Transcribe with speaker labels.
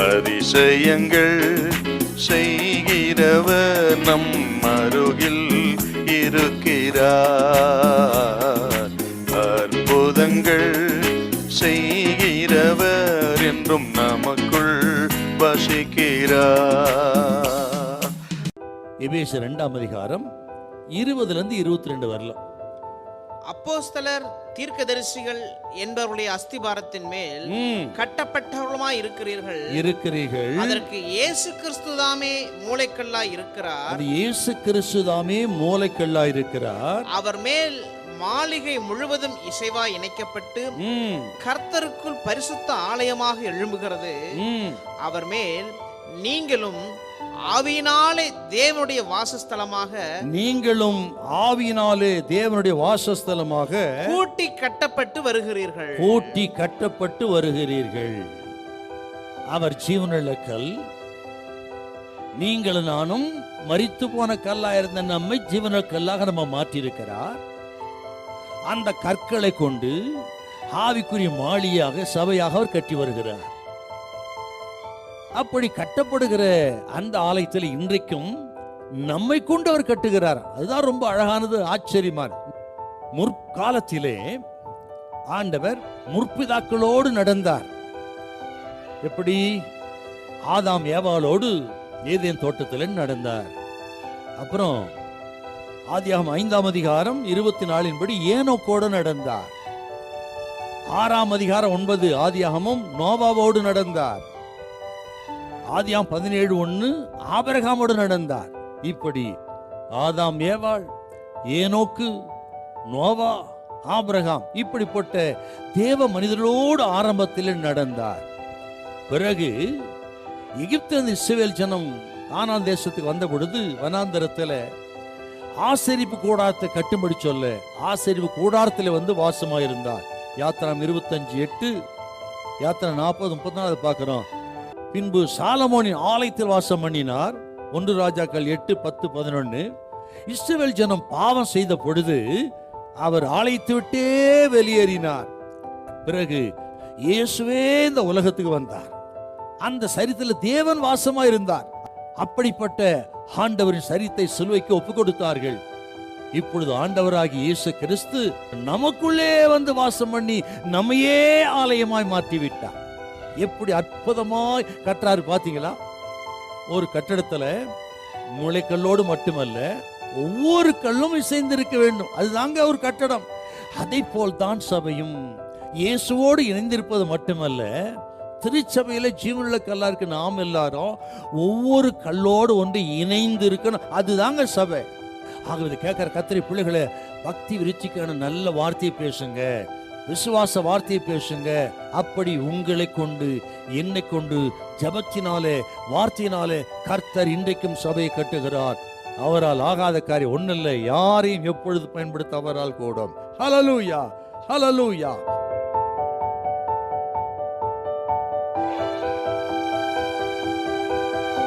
Speaker 1: அதிசயங்கள் செய்கிறவர் நம் அருகில் இருக்கிறார். அற்புதங்கள் செய்கிறவர் என்றும் நமக்குள் வசிக்கிறார்.
Speaker 2: எபேசியர் 2ஆம் அதிகாரம் 20-22 வரலாம்.
Speaker 3: அப்போஸ்தலர் தீர்க்கதரிசிகள் என்பவருடைய அஸ்திபாரத்தின் மேல் கட்டப்பட்டவர்களுமாய் இருக்கிறீர்கள். அதற்கு இயேசு கிறிஸ்துதாமே மூலைக்கல்லாய் இருக்கிறார்.
Speaker 2: அது இயேசு கிறிஸ்துதாமே மூலைக்கல்லாய் இருக்கிறார்.
Speaker 3: அவர் மேல் மாளிகை முழுவதும் இசைவாய் இணைக்கப்பட்டு கர்த்தருக்குள் பரிசுத்த ஆலயமாக எழும்புகிறது. அவர் மேல் நீங்களும் ஆவியினாலே தேவனுடைய வாசஸ்தலமாக கூட்டி கட்டப்பட்டு வருகிறீர்கள். அவர் ஜீவனுள்ள கல், நீங்களும் நானும் மரித்து போன கல்லாயிருந்த நம்மை ஜீவனுள்ள கல்லாக நம்ம மாற்றியிருக்கிறார். அந்த கற்களை கொண்டு ஆவிக்குரிய மாளிகையாக சபையாக அவர் கட்டி வருகிறார். அப்படி கட்டப்படுகிற அந்த ஆலயத்தில் இன்றைக்கும் நம்மை கொண்டு அவர் கட்டுகிறார். அதுதான் ரொம்ப அழகானது, ஆச்சரியமானது. முற்காலத்திலே ஆண்டவர் முற்பிதாக்களோடு நடந்தார். எப்படி? ஆதாம் ஏவாளோடு ஏதேன் தோட்டத்தில் நடந்தார். அப்புறம் ஆதியாகமம் 5ஆம் அதிகாரம் 24 படி ஏனோக்கோடு நடந்தார். 6ஆம் அதிகாரம் 9 ஆதியாகமம் நோவாவோடு நடந்தார். ஆதியாகமம் 17:1 ஆபிரகாமோடு நடந்தார். இப்படி ஆதாம் ஏவாள், ஏனோக்கு, நோவா, ஆபிரகாம் இப்படிப்பட்ட தேவ மனிதர்களோடு ஆரம்பத்தில் நடந்தார். பிறகு எகிப்து இஸ்ரவேல் ஜனம் கானான் தேசத்துக்கு வந்த பொழுது வனாந்தரத்தில் ஆசரிப்பு கூடாரத்தை கட்டும்படி சொல்ல ஆசரிப்பு கூடாரத்தில் வந்து வாசமாயிருந்தார். யாத்திராம் 25:8, யாத்திரா 40:34 பார்க்கிறோம். பின்பு சாலமோனின் ஆலயத்தில் வாசம் பண்ணினார். 1 ராஜாக்கள் 8:10-11. இஸ்ரவேல் ஜனம் பாவம் செய்த பொழுது அவர் ஆலயத்தை விட்டே வெளியேறினார். பிறகு இயேசுவே இந்த உலகத்துக்கு வந்தார். அந்த சரீரத்தில் தேவன் வாசமா இருந்தார். அப்படிப்பட்ட ஆண்டவரின் சரீரத்தை சிலுவைக்கு ஒப்பு கொடுத்தார்கள். இப்பொழுது ஆண்டவராகி இயேசு கிறிஸ்து நமக்குள்ளே வந்து வாசம் பண்ணி நம்மையே ஆலயமாய் மாற்றி விட்டார். எப்படி அற்புதமாய் கட்டுறாரு பாத்தீங்களா? ஒரு கட்டடத்துல மூளைக்கல்லோடு மட்டுமல்ல, ஒவ்வொரு கல்லும் இசைந்திருக்க வேண்டும். அதுதாங்க ஒரு கட்டடம். அதை போல் தான் சபையும் இயேசுவோடு இணைந்திருப்பது மட்டுமல்ல, திருச்சபையில ஜீவனுள்ள கல்லா இருக்கு நாம் எல்லாரும் ஒவ்வொரு கல்லோடு ஒன்று இணைந்து இருக்கணும். அதுதாங்க சபை. ஆகவே கேட்கிற கத்திரி பிள்ளைகளை பக்தி விருச்சிக்கான நல்ல வார்த்தையை பேசுங்க, விசுவாச வார்த்தையை பேசுங்க. அப்படி உங்களை கொண்டு என்னை கொண்டு ஜபத்தினாலே வார்த்தையினாலே கர்த்தர் இன்றைக்கும் சபையை கட்டுகிறார். அவரால் ஆகாத காரியம் ஒன்னில்லை. யாரையும் எப்பொழுது பயன்படுத்த அவரால் கூடும். ஹல்லேலூயா, ஹல்லேலூயா.